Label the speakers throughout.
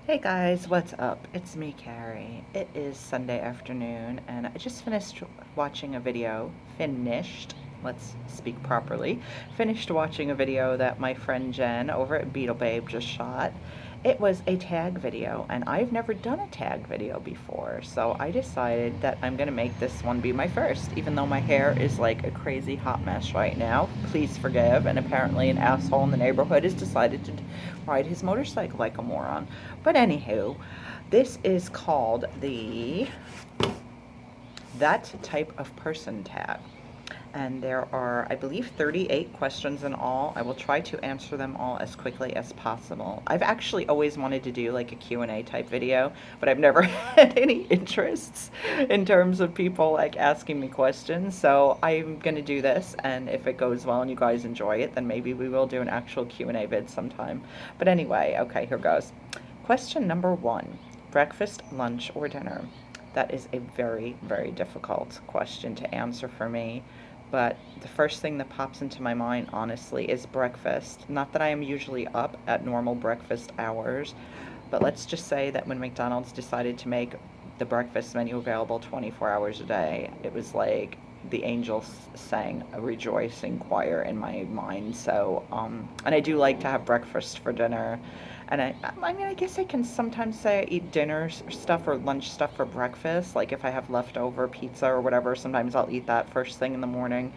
Speaker 1: Hey guys, what's up? It's me, Carrie. It is Sunday afternoon, and I just finished watching a video. Let's speak properly. Finished watching a video that my friend Jen over at Beetle Babe just shot. It was a tag video, and I've never done a tag video before, so I decided that I'm gonna make this one be my first, even though my hair is like a crazy hot mess right now. Please forgive, and apparently an asshole in the neighborhood has decided to ride his motorcycle like a moron. But anywho, this is called the That Type of Person tag. And there are, I believe, 38 questions in all. I will try to answer them all as quickly as possible. I've actually always wanted to do like a Q&A type video, but I've never had any interests in terms of people like asking me questions. So I'm going to do this, and if it goes well and you guys enjoy it, then maybe we will do an actual Q&A vid sometime. But anyway, okay, here goes. Question number 1, breakfast, lunch, or dinner? That is a very, very difficult question to answer for me, but the first thing that pops into my mind, honestly, is breakfast. Not that I am usually up at normal breakfast hours, but let's just say that when McDonald's decided to make the breakfast menu available 24 hours a day, it was like the angels sang a rejoicing choir in my mind. So, and I do like to have breakfast for dinner. And I mean, I guess I can sometimes say I eat dinner stuff or lunch stuff for breakfast. Like if I have leftover pizza or whatever, sometimes I'll eat that first thing in the morning.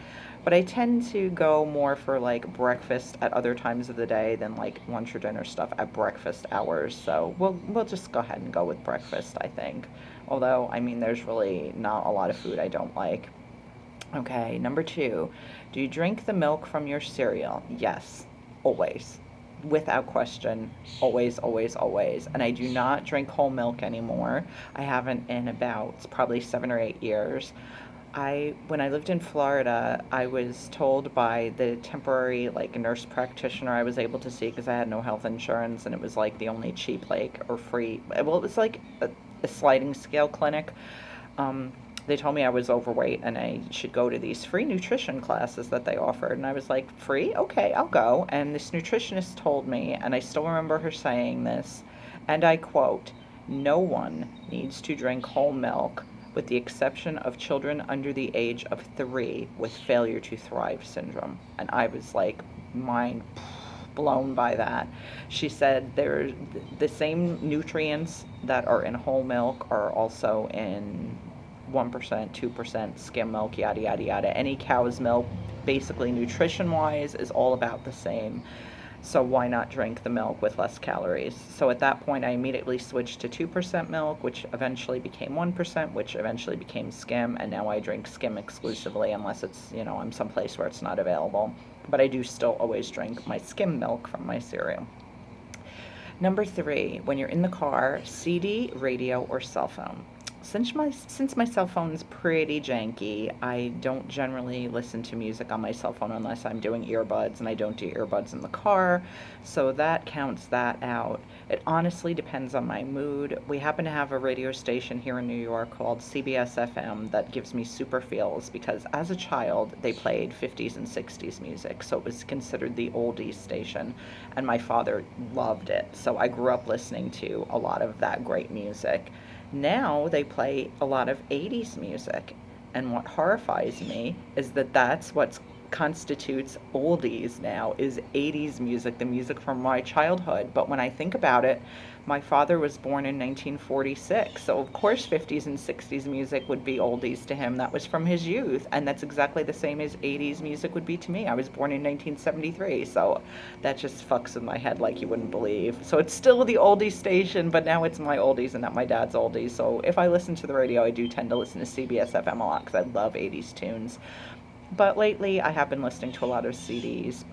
Speaker 1: But I tend to go more for like breakfast at other times of the day than like lunch or dinner stuff at breakfast hours. So we'll just go ahead and go with breakfast, I think. Although, I mean, there's really not a lot of food I don't like. Okay, number 2. Do you drink the milk from your cereal? Yes, always. Without question, always, always, always. And I do not drink whole milk anymore. I haven't in about probably 7 or 8 years. When I lived in Florida, I was told by the temporary like nurse practitioner I was able to see because I had no health insurance, and it was like the only cheap like or free. Well, it was like a sliding scale clinic. Um, they told me I was overweight and I should go to these free nutrition classes that they offered. And I was like, free? Okay, I'll go. And this nutritionist told me, and I still remember her saying this, and I quote, no one needs to drink whole milk with the exception of children under the age of 3 with failure to thrive syndrome. And I was like, mind blown by that. She said there's the same nutrients that are in whole milk are also in 1%, 2% skim milk, yada, yada, yada. Any cow's milk, basically nutrition wise, is all about the same. So why not drink the milk with less calories? So at that point, I immediately switched to 2% milk, which eventually became 1%, which eventually became skim, and now I drink skim exclusively unless it's, I'm someplace where it's not available. But I do still always drink my skim milk from my cereal. Number 3, when you're in the car, CD, radio, or cell phone? Since my cell phone's pretty janky, I don't generally listen to music on my cell phone unless I'm doing earbuds, and I don't do earbuds in the car, so that counts that out. It honestly depends on my mood. We happen to have a radio station here in New York called CBS FM that gives me super feels because as a child they played 50s and 60s music, so it was considered the oldies station, and my father loved it, so I grew up listening to a lot of that great music. Now they play a lot of 80s music, and what horrifies me is that that's what constitutes oldies now is 80s music, the music from my childhood. But when I think about it, my father was born in 1946, so of course 50s and 60s music would be oldies to him. That was from his youth, and that's exactly the same as 80s music would be to me. I was born in 1973, so that just fucks with my head like you wouldn't believe. So it's still the oldies station, but now it's my oldies and not my dad's oldies. So if I listen to the radio, I do tend to listen to CBS FM a lot because I love 80s tunes. But lately, I have been listening to a lot of CDs.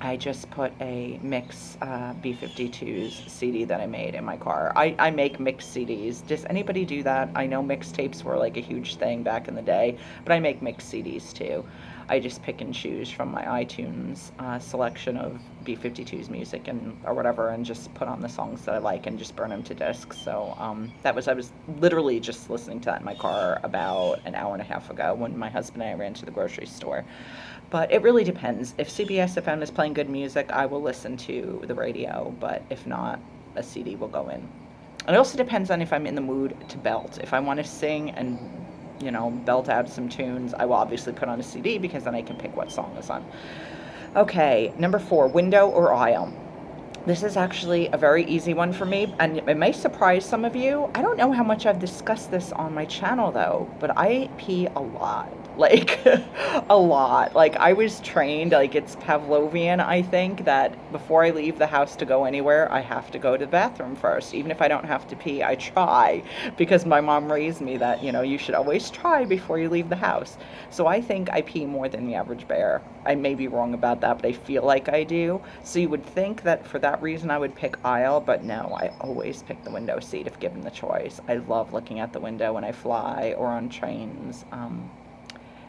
Speaker 1: I just put a mix B-52s CD that I made in my car. I make mixed CDs. Does anybody do that? I know mixtapes were like a huge thing back in the day, but I make mixed CDs too. I just pick and choose from my iTunes selection of B-52s music or whatever, and just put on the songs that I like and just burn them to discs. So I was literally just listening to that in my car about an hour and a half ago when my husband and I ran to the grocery store. But it really depends. If CBS FM is playing good music, I will listen to the radio. But if not, a CD will go in. And it also depends on if I'm in the mood to belt. If I want to sing and, you know, belt out some tunes, I will obviously put on a CD because then I can pick what song is on. Okay, number 4, window or aisle. This is actually a very easy one for me, and it may surprise some of you. I don't know how much I've discussed this on my channel though, but I pee a lot. Like, a lot. Like, I was trained, like, it's Pavlovian, I think, that before I leave the house to go anywhere, I have to go to the bathroom first. Even if I don't have to pee, I try, because my mom raised me that, you know, you should always try before you leave the house. So I think I pee more than the average bear. I may be wrong about that, but I feel like I do. So you would think that for that reason I would pick aisle, but no, I always pick the window seat if given the choice. I love looking out the window when I fly or on trains.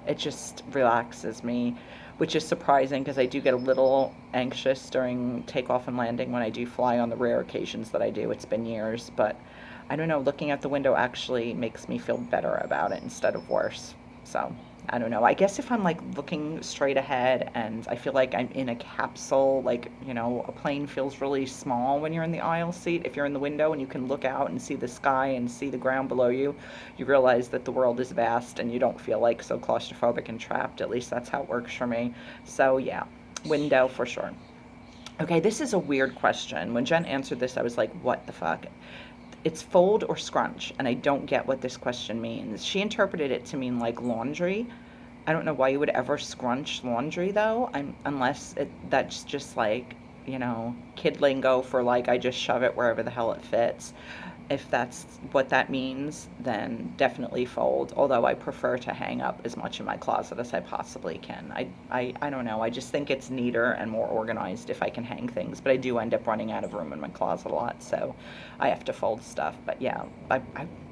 Speaker 1: It just relaxes me, which is surprising because I do get a little anxious during takeoff and landing when I do fly on the rare occasions that I do. It's been years, but I don't know, looking out the window actually makes me feel better about it instead of worse. So I don't know. I guess if I'm like looking straight ahead and I feel like I'm in a capsule, like, you know, a plane feels really small when you're in the aisle seat. If you're in the window and you can look out and see the sky and see the ground below you, you realize that the world is vast and you don't feel like so claustrophobic and trapped. At least that's how it works for me. So yeah, window for sure. Okay, this is a weird question. When Jen answered this, I was like, what the fuck? It's fold or scrunch, and I don't get what this question means. She interpreted it to mean like laundry. I don't know why you would ever scrunch laundry though, unless that's just like, you know, kid lingo for like I just shove it wherever the hell it fits. If that's what that means, then definitely fold, although I prefer to hang up as much in my closet as I possibly can. I don't know, I just think it's neater and more organized if I can hang things, but I do end up running out of room in my closet a lot, so I have to fold stuff. But yeah, I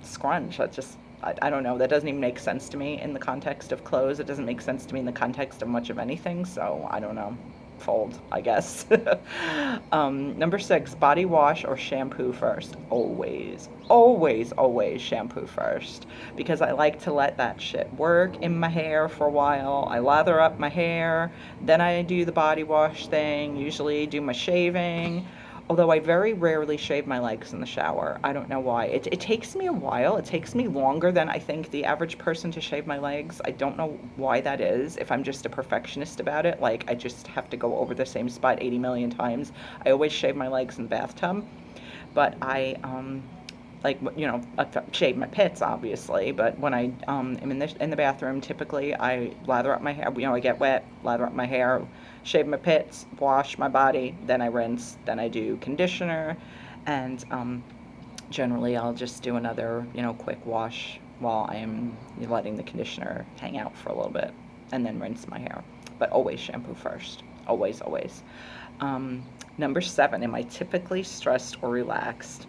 Speaker 1: scrunch, that just, I don't know, that doesn't even make sense to me in the context of clothes. It doesn't make sense to me in the context of much of anything, so I don't know. Fold, I guess. Number 6, body wash or shampoo first. Always, always, always shampoo first, because I like to let that shit work in my hair for a while. I lather up my hair, then I do the body wash thing, usually do my shaving. Although I very rarely shave my legs in the shower. I don't know why. It takes me a while. It takes me longer than I think the average person to shave my legs. I don't know why that is. If I'm just a perfectionist about it, like I just have to go over the same spot 80 million times. I always shave my legs in the bathtub. But I, like, you know, I shave my pits, obviously, but when I am in the bathroom, typically I lather up my hair. You know, I get wet, lather up my hair, shave my pits, wash my body, then I rinse, then I do conditioner, and generally I'll just do another, you know, quick wash while I am letting the conditioner hang out for a little bit, and then rinse my hair. But always shampoo first. Always, always. Number 7, am I typically stressed or relaxed?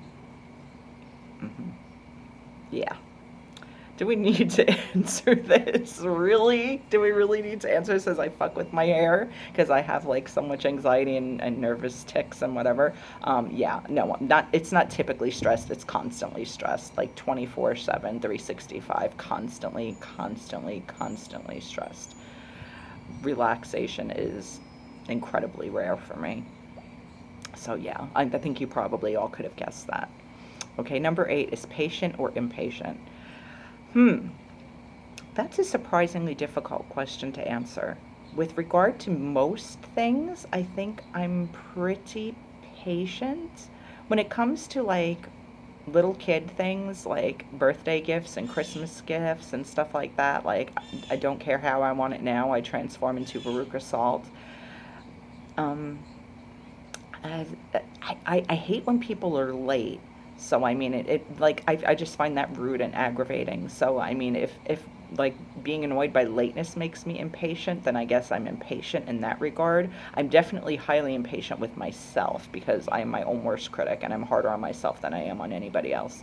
Speaker 1: Yeah. Do we need to answer this? Really? Do we really need to answer this as I fuck with my hair? Because I have like so much anxiety and nervous tics and whatever. Yeah, no, it's not typically stressed. It's constantly stressed, like 24/7, 365, constantly, constantly, constantly stressed. Relaxation is incredibly rare for me. So yeah, I think you probably all could have guessed that. Okay, number 8 is patient or impatient. That's a surprisingly difficult question to answer. With regard to most things, I think I'm pretty patient. When it comes to like little kid things like birthday gifts and Christmas gifts and stuff like that, like I don't care how I want it now, I transform into Veruca Salt. I hate when people are late. So, I mean, I just find that rude and aggravating. So, I mean, if like being annoyed by lateness makes me impatient, then I guess I'm impatient in that regard. I'm definitely highly impatient with myself because I am my own worst critic and I'm harder on myself than I am on anybody else.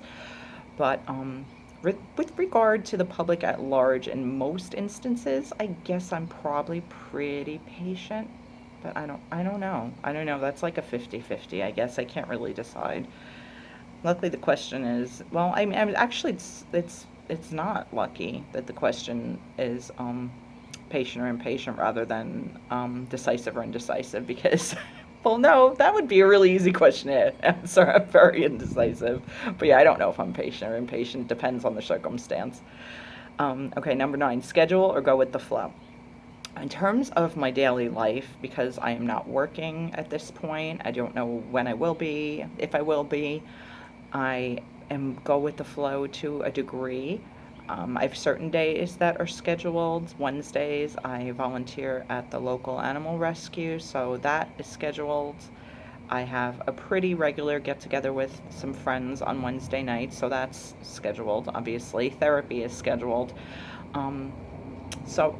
Speaker 1: But, with regard to the public at large, in most instances, I guess I'm probably pretty patient. But I don't know. I don't know. That's like a 50-50, I guess. I can't really decide. Luckily, the question is, well, I mean, actually, it's not lucky that the question is patient or impatient rather than decisive or indecisive, because Well, no, that would be a really easy question to answer. I'm very indecisive. But yeah, I don't know if I'm patient or impatient. Depends on the circumstance. Okay, number 9, schedule or go with the flow. In terms of my daily life, because I am not working at this point, I don't know when I will be, if I will be. I am go with the flow to a degree. I have certain days that are scheduled. Wednesdays, I volunteer at the local animal rescue, so that is scheduled. I have a pretty regular get together with some friends on Wednesday nights, so that's scheduled, obviously. Therapy is scheduled. Um, so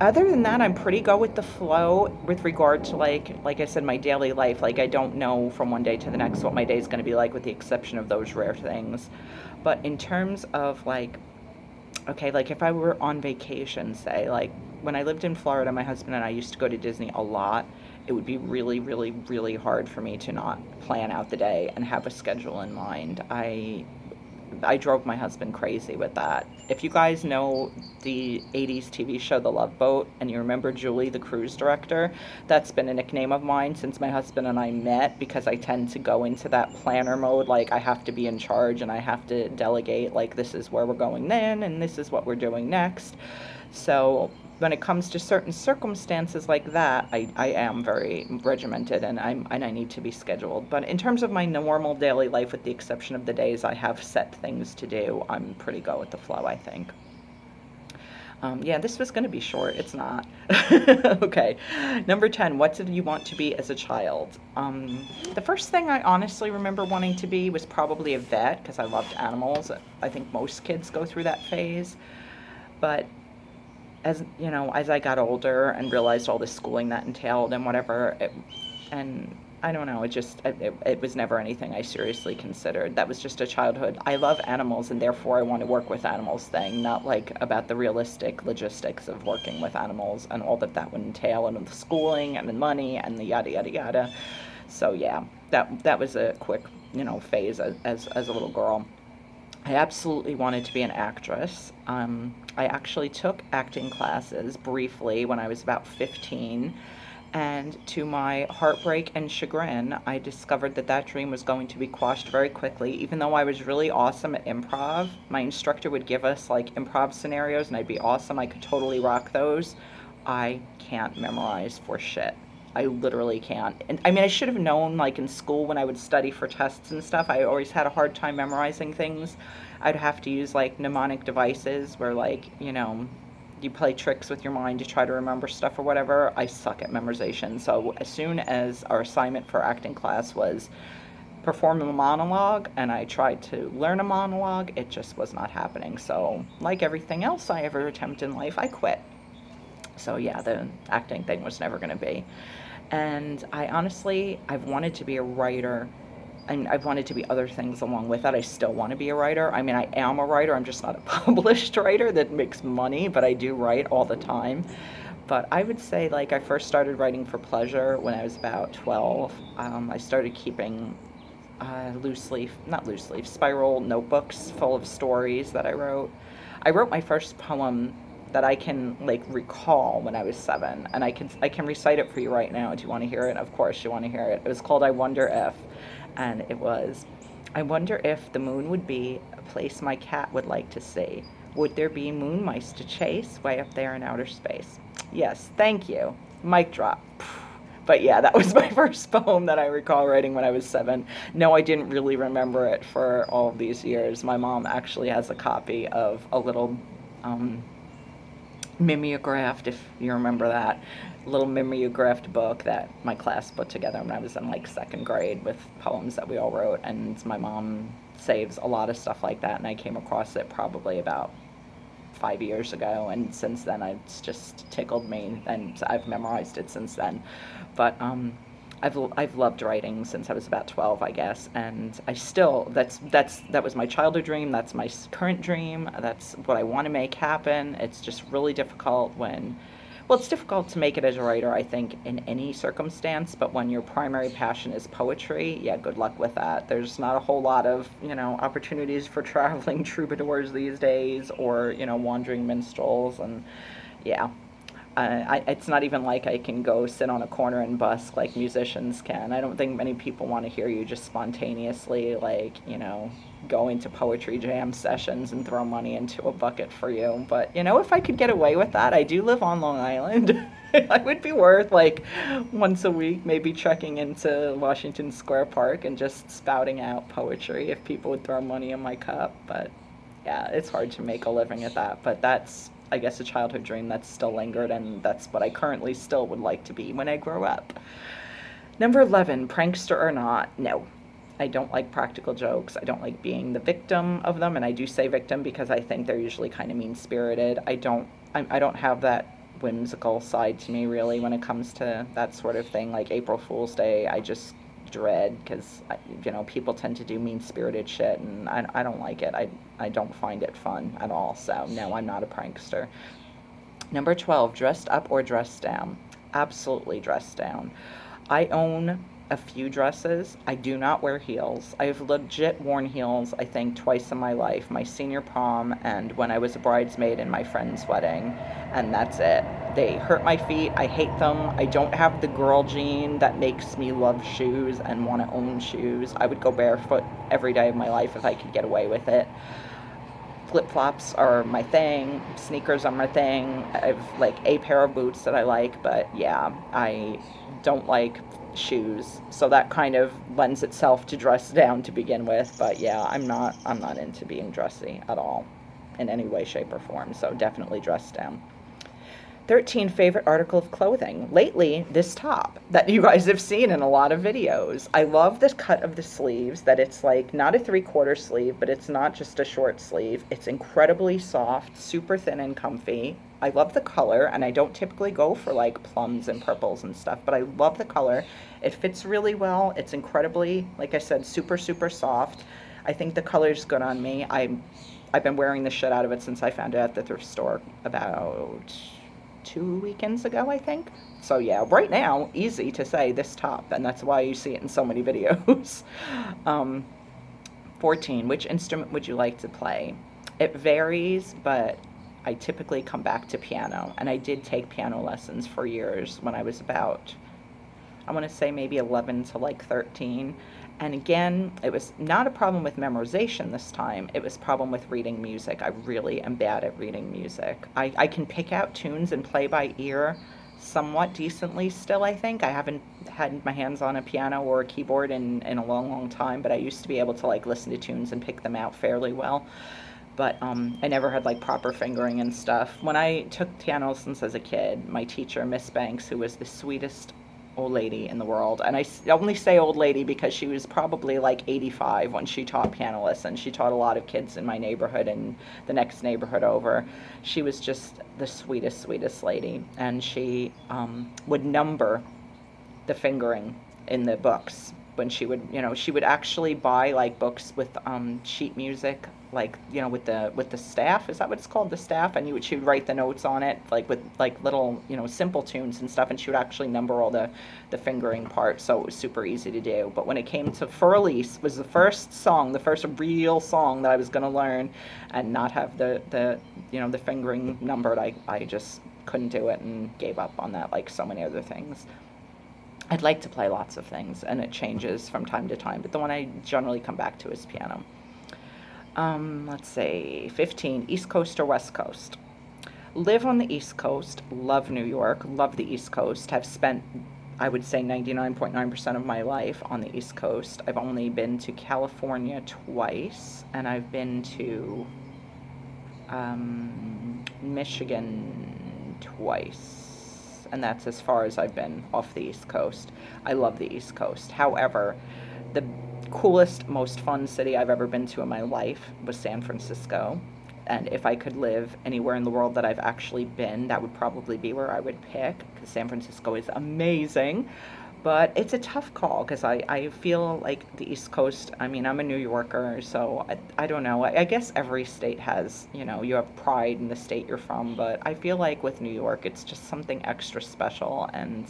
Speaker 1: other than that, I'm pretty go with the flow with regard to like I said, my daily life. Like I don't know from one day to the next what my day is going to be like, with the exception of those rare things. But in terms of like, okay, like if I were on vacation, say, like when I lived in Florida, my husband and I used to go to Disney a lot. It would be really, really, really hard for me to not plan out the day and have a schedule in mind. I drove my husband crazy with that. If you guys know the 80s TV show The Love Boat, and you remember Julie, the cruise director, that's been a nickname of mine since my husband and I met, because I tend to go into that planner mode, like I have to be in charge and I have to delegate, like this is where we're going then and this is what we're doing next. So when it comes to certain circumstances like that, I am very regimented, and I need to be scheduled. But in terms of my normal daily life, with the exception of the days I have set things to do, I'm pretty go with the flow, I think. Yeah, this was going to be short. It's not. Okay. Number 10, what did you want to be as a child? The first thing I honestly remember wanting to be was probably a vet, because I loved animals. I think most kids go through that phase. But as you know, as I got older and realized all the schooling that entailed and whatever, and I don't know, it was never anything I seriously considered. That was just a childhood. I love animals, and therefore I want to work with animals thing, not like about the realistic logistics of working with animals and all that would entail, and the schooling and the money and the yada yada yada. So yeah, that was a quick, phase as a little girl. I absolutely wanted to be an actress. I actually took acting classes briefly when I was about 15, and to my heartbreak and chagrin, I discovered that dream was going to be quashed very quickly. Even though I was really awesome at improv, my instructor would give us like improv scenarios, and I'd be awesome. I could totally rock those. I can't memorize for shit. I literally can't. And I mean, I should have known, like in school when I would study for tests and stuff, I always had a hard time memorizing things. I'd have to use like mnemonic devices where, like, you play tricks with your mind to try to remember stuff or whatever. I suck at memorization. So as soon as our assignment for acting class was perform a monologue, and I tried to learn a monologue, it just was not happening. So like everything else I ever attempted in life, I quit. So yeah, the acting thing was never going to be. And I've wanted to be a writer, and I've wanted to be other things along with that. I still want to be a writer. I mean, I am a writer. I'm just not a published writer that makes money, but I do write all the time. But I would say, like, I first started writing for pleasure when I was about 12. I started keeping not loose leaf, spiral notebooks full of stories that I wrote. I wrote my first poem that I can like recall when I was 7, and I can recite it for you right now. Do you want to hear it? Of course you want to hear it. It was called "I Wonder If," and it was, "I wonder if the moon would be a place my cat would like to see. Would there be moon mice to chase way up there in outer space?" Yes, thank you. Mic drop. But yeah, that was my first poem that I recall writing when I was 7. No, I didn't really remember it for all of these years. My mom actually has a copy of a little mimeographed, if you remember that, little mimeographed book that my class put together when I was in like 2nd grade, with poems that we all wrote. And my mom saves a lot of stuff like that, and I came across it probably about 5 years ago, and since then it's just tickled me, and I've memorized it since then. But I've loved writing since I was about 12, I guess, and I still, that was my childhood dream. That's my current dream. That's what I want to make happen. It's just really difficult it's difficult to make it as a writer, I think, in any circumstance, but when your primary passion is poetry, yeah, good luck with that. There's not a whole lot of, opportunities for traveling troubadours these days, or, wandering minstrels, and yeah. It's not even like I can go sit on a corner and busk like musicians can. I don't think many people want to hear you just spontaneously, like, go into poetry jam sessions and throw money into a bucket for you. But, if I could get away with that, I do live on Long Island. I would be worth like once a week, maybe trekking into Washington Square Park and just spouting out poetry if people would throw money in my cup. But yeah, it's hard to make a living at that. But that's, I guess, a childhood dream that's still lingered, and that's what I currently still would like to be when I grow up. Number 11, prankster or not, no. I don't like practical jokes. I don't like being the victim of them, and I do say victim because I think they're usually kind of mean-spirited. I don't have that whimsical side to me, really, when it comes to that sort of thing. Like April Fool's Day, I just dread because, people tend to do mean-spirited shit, and I don't like it. I don't find it fun at all, so no, I'm not a prankster. Number 12, dressed up or dressed down? Absolutely dressed down. I own a few dresses. I do not wear heels. I've legit worn heels, I think, twice in my life. My senior prom and when I was a bridesmaid in my friend's wedding, and that's it. They hurt my feet. I hate them. I don't have the girl gene that makes me love shoes and want to own shoes. I would go barefoot every day of my life if I could get away with it. Flip-flops are my thing. Sneakers are my thing. I have like a pair of boots that I like, but yeah, I don't like shoes, so that kind of lends itself to dress down to begin with. But yeah, I'm not into being dressy at all in any way, shape, or form, so definitely dress down. 13, favorite article of clothing. Lately, this top that you guys have seen in a lot of videos. I love the cut of the sleeves, that it's like not a 3/4 sleeve, but it's not just a short sleeve. It's incredibly soft, super thin and comfy. I love the color, and I don't typically go for like plums and purples and stuff, but I love the color. It fits really well. It's incredibly, like I said, super, super soft. I think the color's good on me. I've been wearing the shit out of it since I found it at the thrift store about 2 weekends ago, I think. So yeah, right now, easy to say this top, and that's why you see it in so many videos. 14, which instrument would you like to play? It varies, but I typically come back to piano, and I did take piano lessons for years when I was about, I want to say maybe 11 to like 13. And again, it was not a problem with memorization this time. It was a problem with reading music. I really am bad at reading music. I can pick out tunes and play by ear somewhat decently still, I think. I haven't had my hands on a piano or a keyboard in a long, long time, but I used to be able to like listen to tunes and pick them out fairly well. But I never had like proper fingering and stuff. When I took piano lessons as a kid, my teacher, Miss Banks, who was the sweetest old lady in the world, and I only say old lady because she was probably like 85 when she taught piano lessons. She taught a lot of kids in my neighborhood and the next neighborhood over. She was just the sweetest, sweetest lady, and she would number the fingering in the books when she would, she would actually buy like books with sheet music, like, with the staff. Is that what it's called, the staff? And she would write the notes on it, like with like little, simple tunes and stuff, and she would actually number all the fingering parts, so it was super easy to do. But when it came to Fur-Elise, was the first real song that I was going to learn and not have the fingering numbered, I just couldn't do it and gave up on that, like so many other things. I'd like to play lots of things, and it changes from time to time, but the one I generally come back to is piano. Let's say 15, East Coast or West Coast? Live on the East Coast, love New York, love the East Coast, have spent, I would say, 99.9% of my life on the East Coast. I've only been to California twice, and I've been to Michigan twice. And that's as far as I've been off the East Coast. I love the East Coast. However, the coolest, most fun city I've ever been to in my life was San Francisco. And if I could live anywhere in the world that I've actually been, that would probably be where I would pick, because San Francisco is amazing. But it's a tough call because I feel like the East Coast, I'm a New Yorker, so I don't know. I guess every state has, you have pride in the state you're from, but I feel like with New York, it's just something extra special, and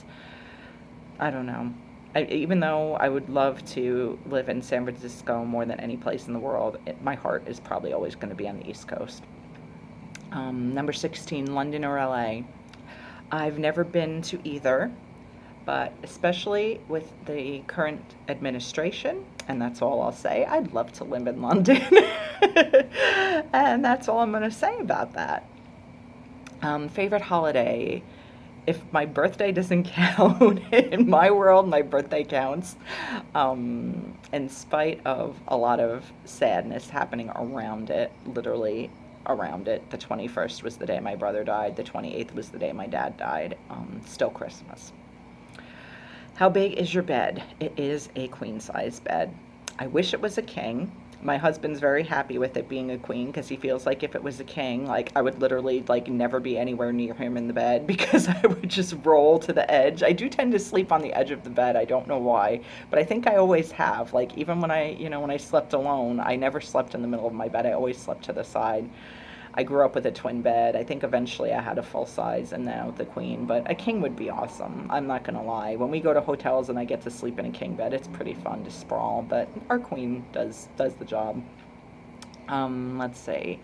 Speaker 1: I don't know. Even though I would love to live in San Francisco more than any place in the world, my heart is probably always going to be on the East Coast. Number 16, London or LA? I've never been to either, but especially with the current administration, and that's all I'll say, I'd love to live in London. And that's all I'm going to say about that. Favorite holiday? If my birthday doesn't count, in my world, my birthday counts. In spite of a lot of sadness happening around it, literally around it. The 21st was the day my brother died. The 28th was the day my dad died. Still Christmas. How big is your bed? It is a queen size bed. I wish it was a king. My husband's very happy with it being a queen because he feels like if it was a king, like I would literally like never be anywhere near him in the bed because I would just roll to the edge. I do tend to sleep on the edge of the bed. I don't know why, but I think I always have. Like even when I slept alone, I never slept in the middle of my bed. I always slept to the side. I grew up with a twin bed. I think eventually I had a full size and now the queen, but a king would be awesome. I'm not going to lie. When we go to hotels and I get to sleep in a king bed, it's pretty fun to sprawl, but our queen does the job. Let's see.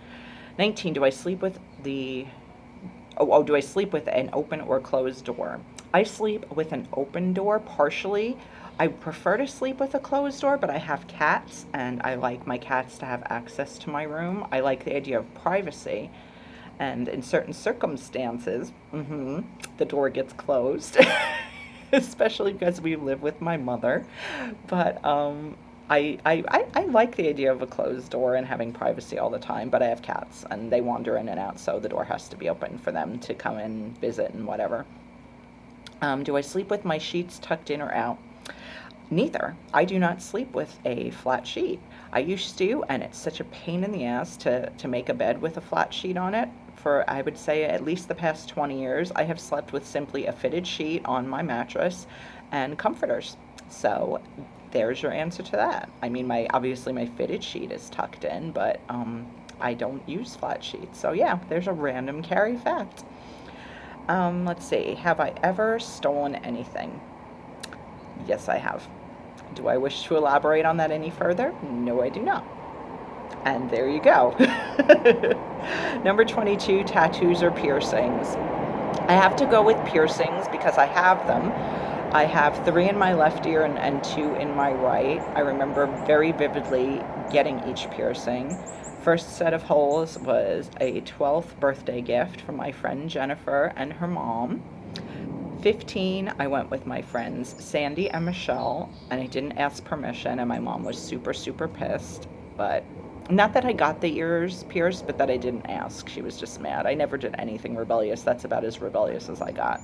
Speaker 1: 19, do I sleep with do I sleep with an open or closed door? I sleep with an open door partially. I prefer to sleep with a closed door, but I have cats, and I like my cats to have access to my room. I like the idea of privacy, and in certain circumstances, the door gets closed, especially because we live with my mother. But I like the idea of a closed door and having privacy all the time, but I have cats, and they wander in and out, so the door has to be open for them to come and visit and whatever. Do I sleep with my sheets tucked in or out? Neither. I do not sleep with a flat sheet. I used to, and it's such a pain in the ass to make a bed with a flat sheet on it. For, I would say, at least the past 20 years, I have slept with simply a fitted sheet on my mattress and comforters. So there's your answer to that. I mean, obviously my fitted sheet is tucked in, but I don't use flat sheets. So yeah, there's a random Carrie fact. Let's see. Have I ever stolen anything? Yes, I have. Do I wish to elaborate on that any further? No, I do not. And there you go. Number 22, tattoos or piercings. I have to go with piercings because I have them. I have 3 in my left ear and 2 in my right. I remember very vividly getting each piercing. First set of holes was a 12th birthday gift from my friend Jennifer and her mom. 15, I went with my friends Sandy and Michelle, and I didn't ask permission, and my mom was super, super pissed. But not that I got the ears pierced, but that I didn't ask. She was just mad. I never did anything rebellious. That's about as rebellious as I got.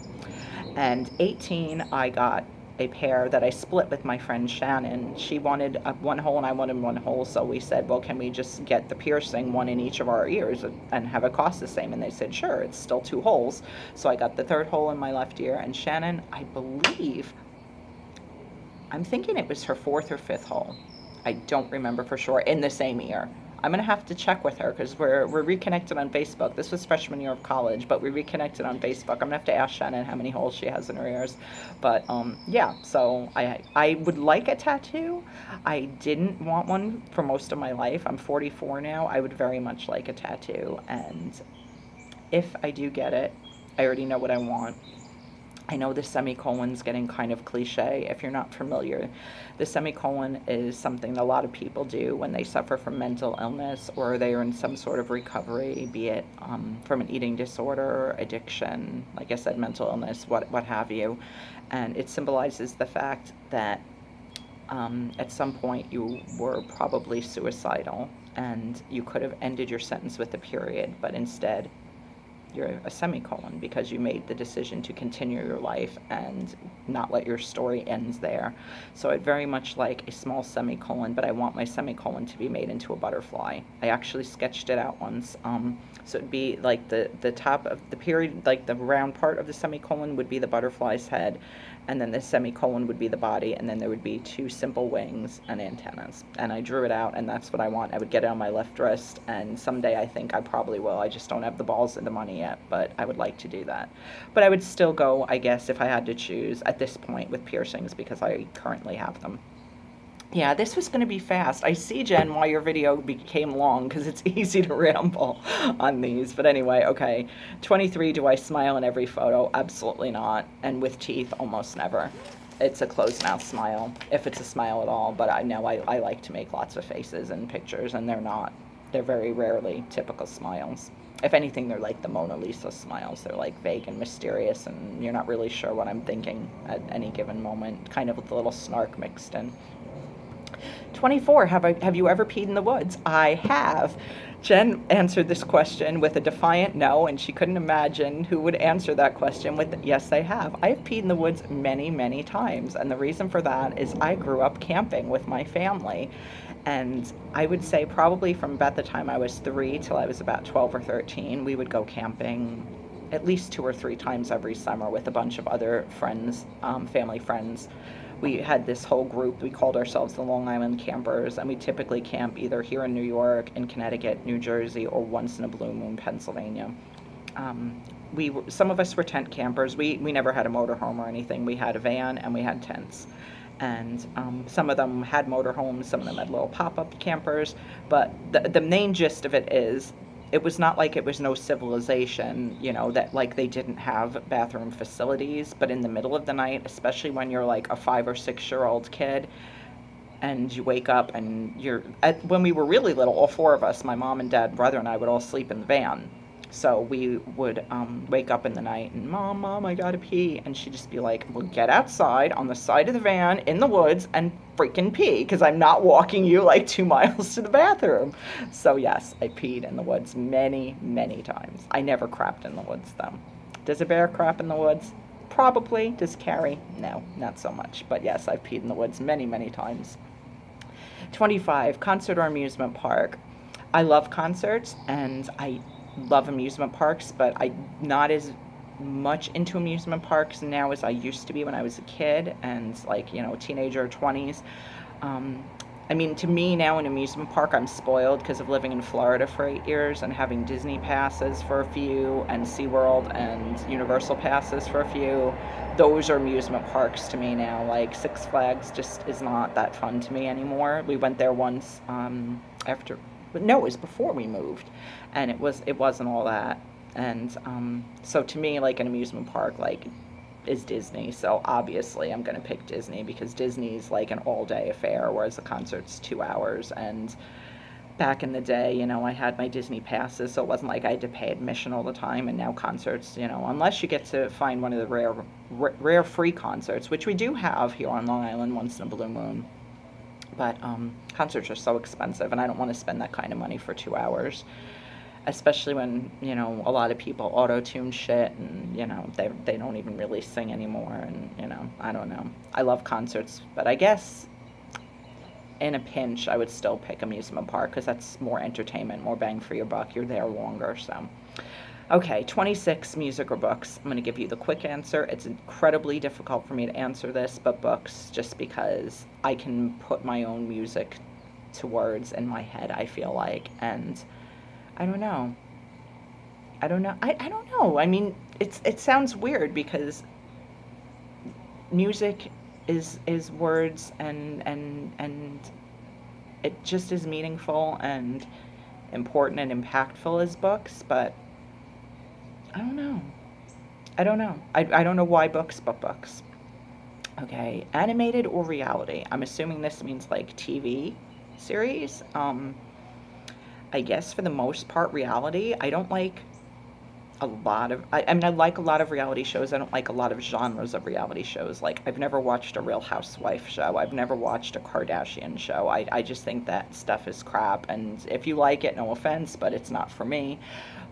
Speaker 1: And 18, I got a pair that I split with my friend Shannon. She wanted one hole and I wanted one hole, so we said, well, can we just get the piercing, one in each of our ears, and have it cost the same? And they said, sure, it's still 2 holes. So I got the 3rd hole in my left ear, and Shannon, I believe, I'm thinking it was her 4th or 5th hole. I don't remember for sure, in the same ear. I'm going to have to check with her because we're reconnected on Facebook. This was freshman year of college, but we reconnected on Facebook. I'm going to have to ask Shannon how many holes she has in her ears. But yeah, so I would like a tattoo. I didn't want one for most of my life. I'm 44 now. I would very much like a tattoo. And if I do get it, I already know what I want. I know the semicolon's getting kind of cliche. If you're not familiar, the semicolon is something that a lot of people do when they suffer from mental illness or they are in some sort of recovery, be it from an eating disorder, addiction, like I said, mental illness, what have you. And it symbolizes the fact that at some point you were probably suicidal and you could have ended your sentence with a period, but instead you're a semicolon because you made the decision to continue your life and not let your story end there. So I'd very much like a small semicolon, but I want my semicolon to be made into a butterfly. I actually sketched it out once. So it'd be like the top of the period, like the round part of the semicolon would be the butterfly's head, and then the semicolon would be the body, and then there would be 2 simple wings and antennas. And I drew it out, and that's what I want. I would get it on my left wrist, and someday I think I probably will. I just don't have the balls and the money yet, but I would like to do that. But I would still go, I guess, if I had to choose at this point with piercings because I currently have them. Yeah, this was going to be fast. I see, Jen, why your video became long because it's easy to ramble on these. But anyway, okay. 23, do I smile in every photo? Absolutely not. And with teeth, almost never. It's a closed mouth smile, if it's a smile at all. But I know I like to make lots of faces in pictures, and they're not. They're very rarely typical smiles. If anything, they're like the Mona Lisa smiles. They're like vague and mysterious, and you're not really sure what I'm thinking at any given moment, kind of with a little snark mixed in. 24, have you ever peed in the woods? I have. Jen answered this question with a defiant no, and she couldn't imagine who would answer that question with, yes, I have. I have peed in the woods many, many times, and the reason for that is I grew up camping with my family. And I would say probably from about the time I was 3 till I was about 12 or 13, we would go camping at least 2 or 3 times every summer with a bunch of other friends, family friends. We had this whole group. We called ourselves the Long Island Campers, and we typically camp either here in New York, in Connecticut, New Jersey, or once in a blue moon, Pennsylvania. Some of us were tent campers. We never had a motorhome or anything. We had a van and we had tents. And some of them had motorhomes, some of them had little pop-up campers. But the main gist of it is, it was not like it was no civilization, that like they didn't have bathroom facilities. But in the middle of the night, especially when you're like a 5 or 6 year old kid, and you wake up and when we were really little, all 4 of us, my mom and dad, brother, and I would all sleep in the van. So we would wake up in the night and, Mom, I gotta pee. And she'd just be like, well, get outside on the side of the van in the woods and freaking pee, because I'm not walking you like 2 miles to the bathroom. So yes, I peed in the woods many, many times. I never crapped in the woods, though. Does a bear crap in the woods? Probably. Does Carrie? No, not so much. But yes, I've peed in the woods many, many times. 25, concert or amusement park. I love concerts and I love amusement parks, but I'm not as much into amusement parks now as I used to be when I was a kid and like, teenager, 20s. I mean, to me now, an amusement park, I'm spoiled because of living in Florida for 8 years and having Disney passes for a few and SeaWorld and Universal passes for a few. Those are amusement parks to me now. Like Six Flags just is not that fun to me anymore. We went there once but no, it was before we moved, and it wasn't all that. And so to me, like an amusement park, like is Disney. So obviously I'm going to pick Disney because Disney's like an all-day affair, whereas the concert's 2 hours. And back in the day, I had my Disney passes, so it wasn't like I had to pay admission all the time. And now concerts, unless you get to find one of the rare free concerts, which we do have here on Long Island once in a blue moon. But concerts are so expensive, and I don't want to spend that kind of money for 2 hours. Especially when, a lot of people auto-tune shit and, they don't even really sing anymore. And, I don't know. I love concerts, but I guess in a pinch, I would still pick amusement park because that's more entertainment, more bang for your buck. You're there longer, so. Okay, 26, music or books. I'm going to give you the quick answer. It's incredibly difficult for me to answer this, but books, just because I can put my own music to words in my head, I feel like, and I don't know. I don't know. I don't know. I mean, it sounds weird because music is words and it just as meaningful and important and impactful as books, but I don't know. I don't know. I don't know why books, but books. Okay, animated or reality? I'm assuming this means like TV series. I guess for the most part, reality. I don't like a lot of, I mean, I like a lot of reality shows. I don't like a lot of genres of reality shows. Like, I've never watched a Real Housewife show. I've never watched a Kardashian show. I just think that stuff is crap. And if you like it, no offense, but it's not for me.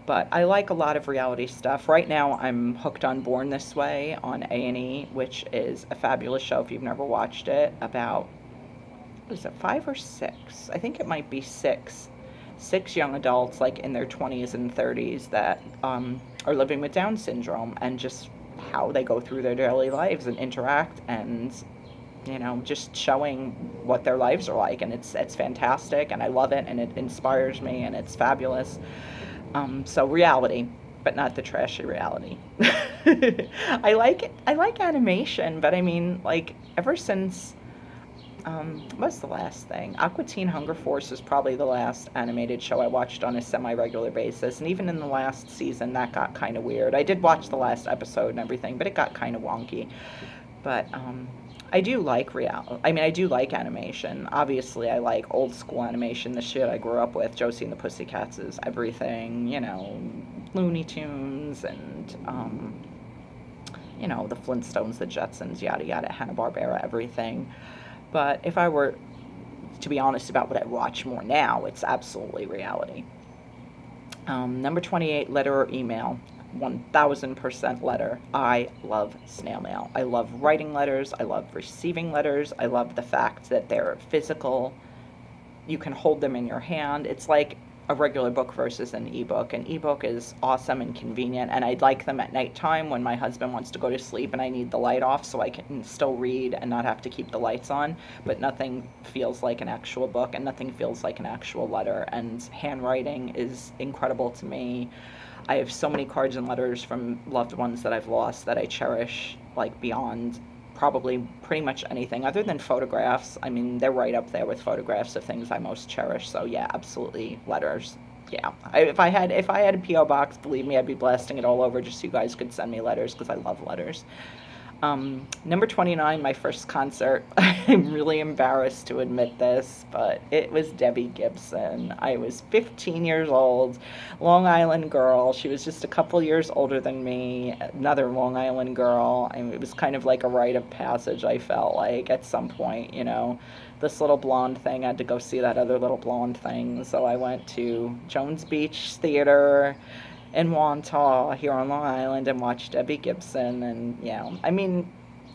Speaker 1: But I like a lot of reality stuff. Right now, I'm hooked on Born This Way on A&E, which is a fabulous show if you've never watched it, about, what is it, 5 or 6? I think it might be 6 young adults like in their 20s and 30s that are living with Down syndrome, and just how they go through their daily lives and interact, and just showing what their lives are like. And it's fantastic, and I love it, and it inspires me, and it's fabulous. So reality, but not the trashy reality. I like animation, but I mean, like, ever since What's the last thing? Aqua Teen Hunger Force is probably the last animated show I watched on a semi-regular basis, and even in the last season, that got kind of weird. I did watch the last episode and everything, but it got kind of wonky. But I do like I do like animation. Obviously, I like old school animation, the shit I grew up with. Josie and the Pussycats is everything, Looney Tunes and the Flintstones, the Jetsons, yada yada, Hanna-Barbera, everything. But if I were to be honest about what I watch more now, it's absolutely reality. Number 28, letter or email. 1000% letter. I love snail mail. I love writing letters. I love receiving letters. I love the fact that they're physical. You can hold them in your hand. It's like a regular book versus an ebook. An ebook is awesome and convenient, and I like them at nighttime when my husband wants to go to sleep and I need the light off so I can still read and not have to keep the lights on. But nothing feels like an actual book, and nothing feels like an actual letter. And handwriting is incredible to me. I have so many cards and letters from loved ones that I've lost that I cherish, like beyond probably pretty much anything other than photographs. I mean, they're right up there with photographs of things I most cherish. So yeah, absolutely letters. Yeah, if I had a PO box, believe me, I'd be blasting it all over just so you guys could send me letters because I love letters. Number 29, my first concert. I'm really embarrassed to admit this, but it was Debbie Gibson. I was 15 years old, Long Island girl. She was just a couple years older than me, another Long Island girl. I mean, it was kind of like a rite of passage, I felt like, at some point, This little blonde thing had to go see that other little blonde thing, so I went to Jones Beach Theater in Wantagh here on Long Island and watched Debbie Gibson. And I mean,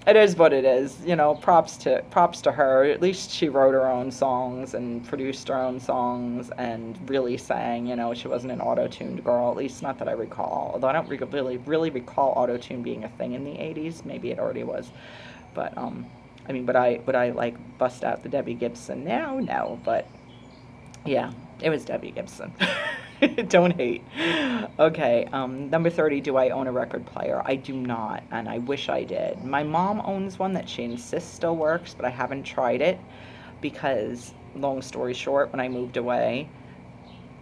Speaker 1: it is what it is. Props to her. At least she wrote her own songs and produced her own songs and really sang. She wasn't an auto-tuned girl, at least not that I recall. Although I don't really recall auto-tune being a thing in the 80s. Maybe it already was. But would I like bust out the Debbie Gibson now? No, but yeah, it was Debbie Gibson. Don't hate. Okay, number 30, do I own a record player? I do not, and I wish I did. My mom owns one that she insists still works, but I haven't tried it because, long story short, when I moved away,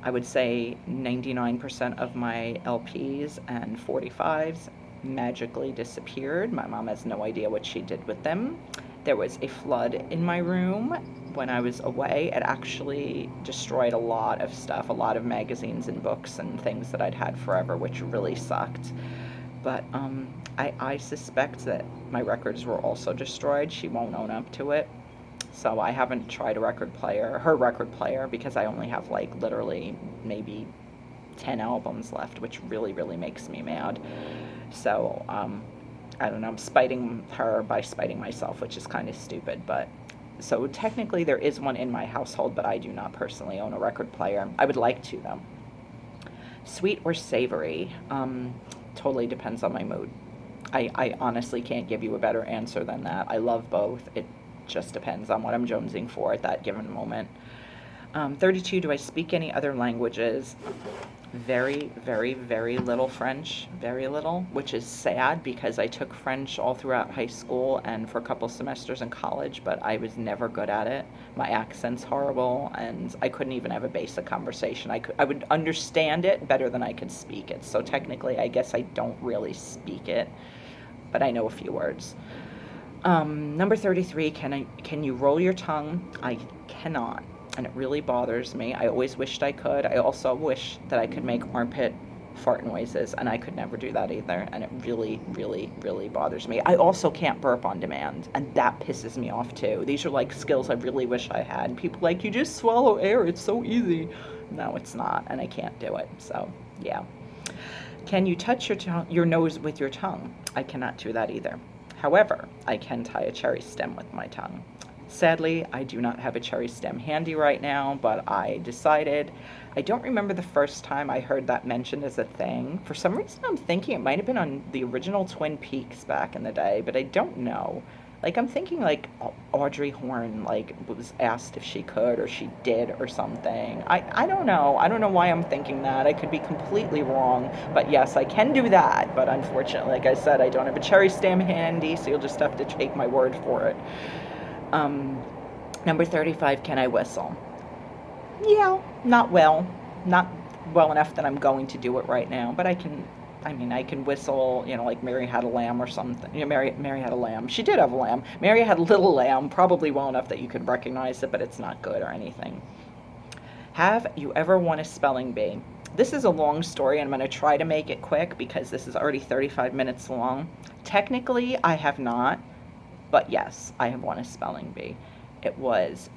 Speaker 1: I would say 99% of my LPs and 45s magically disappeared. My mom has no idea what she did with them. There was a flood in my room when I was away. It actually destroyed a lot of stuff, a lot of magazines and books and things that I'd had forever, which really sucked. But I suspect that my records were also destroyed. She won't own up to it. So I haven't tried her record player, because I only have literally maybe 10 albums left, which really, really makes me mad. So, I don't know, I'm spiting her by spiting myself, which is kind of stupid, but so technically there is one in my household, but I do not personally own a record player. I would like to, though. Sweet or savory? Totally depends on my mood. I honestly can't give you a better answer than that. I love both. It just depends on what I'm jonesing for at that given moment. 32, do I speak any other languages? Very, very, very little French, very little, which is sad because I took French all throughout high school and for a couple semesters in college, but I was never good at it. My accent's horrible, and I couldn't even have a basic conversation. I would understand it better than I could speak it, so technically I guess I don't really speak it, but I know a few words. Number 33, can you roll your tongue? I cannot. And it really bothers me. I always wished I could. I also wish that I could make armpit fart noises, and I could never do that either, and it really, really, really bothers me. I also can't burp on demand, and that pisses me off too. These are skills I really wish I had. And people you just swallow air, it's so easy. No, it's not, and I can't do it, so yeah. Can you touch your nose with your tongue? I cannot do that either. However, I can tie a cherry stem with my tongue. Sadly, I do not have a cherry stem handy right now, but I decided, I don't remember the first time I heard that mentioned as a thing. For some reason, I'm thinking it might have been on the original Twin Peaks back in the day, but I don't know. I'm thinking Audrey Horne, was asked if she could or she did or something. I don't know. I don't know why I'm thinking that. I could be completely wrong, but yes, I can do that. But unfortunately, like I said, I don't have a cherry stem handy, so you'll just have to take my word for it. Number 35, can I whistle? Yeah, not well. Not well enough that I'm going to do it right now, but I can whistle, like Mary Had a Lamb or something. Mary Had a Lamb. She did have a lamb. Mary Had a Little Lamb, probably well enough that you could recognize it, but it's not good or anything. Have you ever won a spelling bee? This is a long story, and I'm going to try to make it quick because this is already 35 minutes long. Technically, I have not, but yes, I have won a spelling bee. It was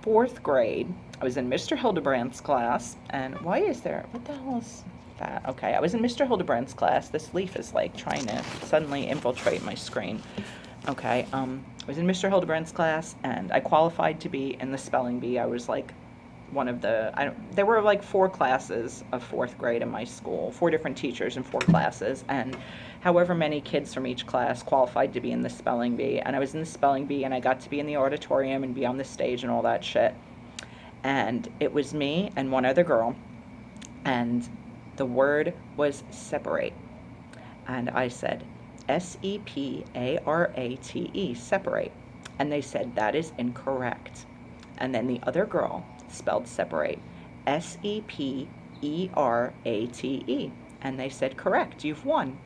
Speaker 1: 4th grade. I was in Mr. Hildebrandt's class, and what the hell is that? Okay, I was in Mr. Hildebrandt's class. This leaf is like trying to suddenly infiltrate my screen. Okay, I was in Mr. Hildebrandt's class, and I qualified to be in the spelling bee. I was like one of there were like 4 classes of 4th grade in my school, 4 different teachers in 4 classes, and however many kids from each class qualified to be in the spelling bee. And I was in the spelling bee, and I got to be in the auditorium and be on the stage and all that shit. And it was me and one other girl, and the word was separate. And I said, separate, separate. And they said, that is incorrect. And then the other girl spelled separate, separate. And they said, correct, you've won.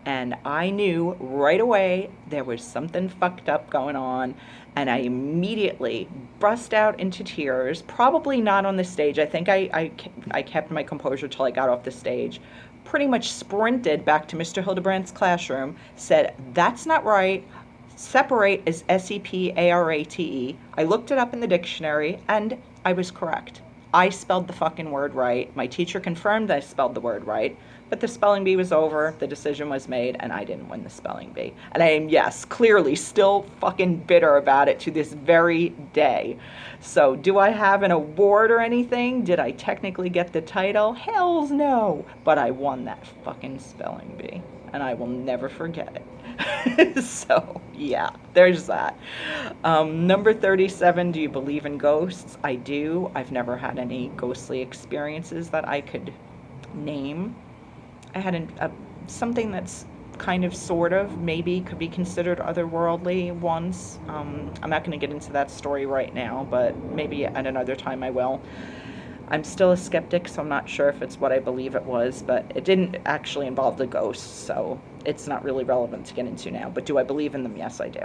Speaker 1: And I knew right away there was something fucked up going on, and I immediately burst out into tears, probably not on the stage. I think I kept my composure till I got off the stage, pretty much sprinted back to Mr. Hildebrandt's classroom, said, that's not right. Separate is separate. I looked it up in the dictionary, and I was correct. I spelled the fucking word right. My teacher confirmed I spelled the word right, but the spelling bee was over, the decision was made, and I didn't win the spelling bee. And I am, yes, clearly still fucking bitter about it to this very day. So do I have an award or anything? Did I technically get the title? Hells no. But I won that fucking spelling bee, and I will never forget it. So, yeah, there's that. Number 37, do you believe in ghosts? I do. I've never had any ghostly experiences that I could name. I had something that's kind of, sort of, maybe could be considered otherworldly once. I'm not going to get into that story right now, but maybe at another time I will. I'm still a skeptic, so I'm not sure if it's what I believe it was, but it didn't actually involve the ghosts, so it's not really relevant to get into now. But do I believe in them? Yes, I do.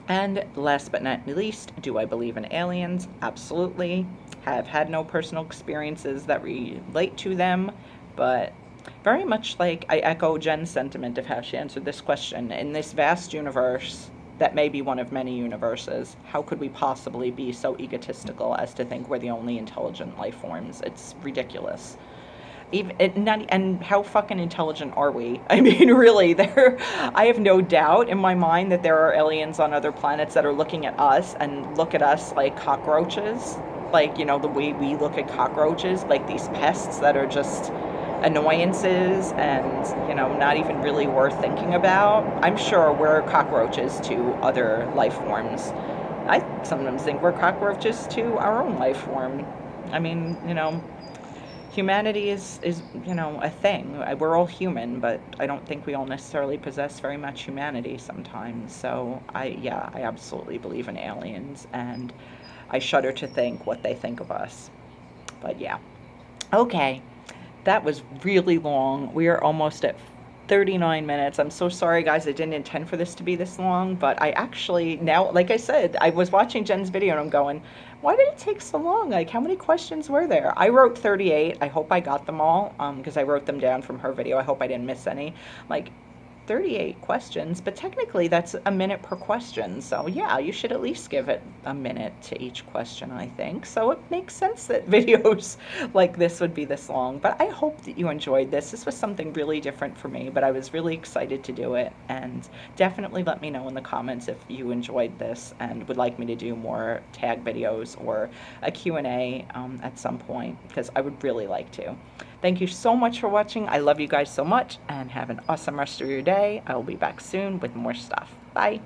Speaker 1: And last but not least, do I believe in aliens? Absolutely. Have had no personal experiences that relate to them, but very much like I echo Jenn's sentiment of how she answered this question. In this vast universe that may be one of many universes, how could we possibly be so egotistical as to think we're the only intelligent life forms? It's ridiculous. And how fucking intelligent are we? I mean, really, I have no doubt in my mind that there are aliens on other planets that are looking at us and look at us like cockroaches. Like, the way we look at cockroaches, like these pests that are just annoyances and, not even really worth thinking about. I'm sure we're cockroaches to other life forms. I sometimes think we're cockroaches to our own life form. I mean, humanity is a thing. We're all human, but I don't think we all necessarily possess very much humanity sometimes. So I absolutely believe in aliens, and I shudder to think what they think of us. But yeah. Okay. That was really long. We are almost at 39 minutes. I'm so sorry, guys. I didn't intend for this to be this long, but I actually now, like I said, I was watching Jenn's video and I'm going, why did it take so long? Like, how many questions were there? I wrote 38. I hope I got them all because I wrote them down from her video. I hope I didn't miss any. Like, 38 questions, but technically that's a minute per question. So yeah, you should at least give it a minute to each question, I think. So it makes sense that videos like this would be this long, but I hope that you enjoyed this. This was something really different for me, but I was really excited to do it, and definitely let me know in the comments if you enjoyed this and would like me to do more tag videos or a Q&A at some point, because I would really like to. Thank you so much for watching. I love you guys so much, and have an awesome rest of your day. I will be back soon with more stuff. Bye.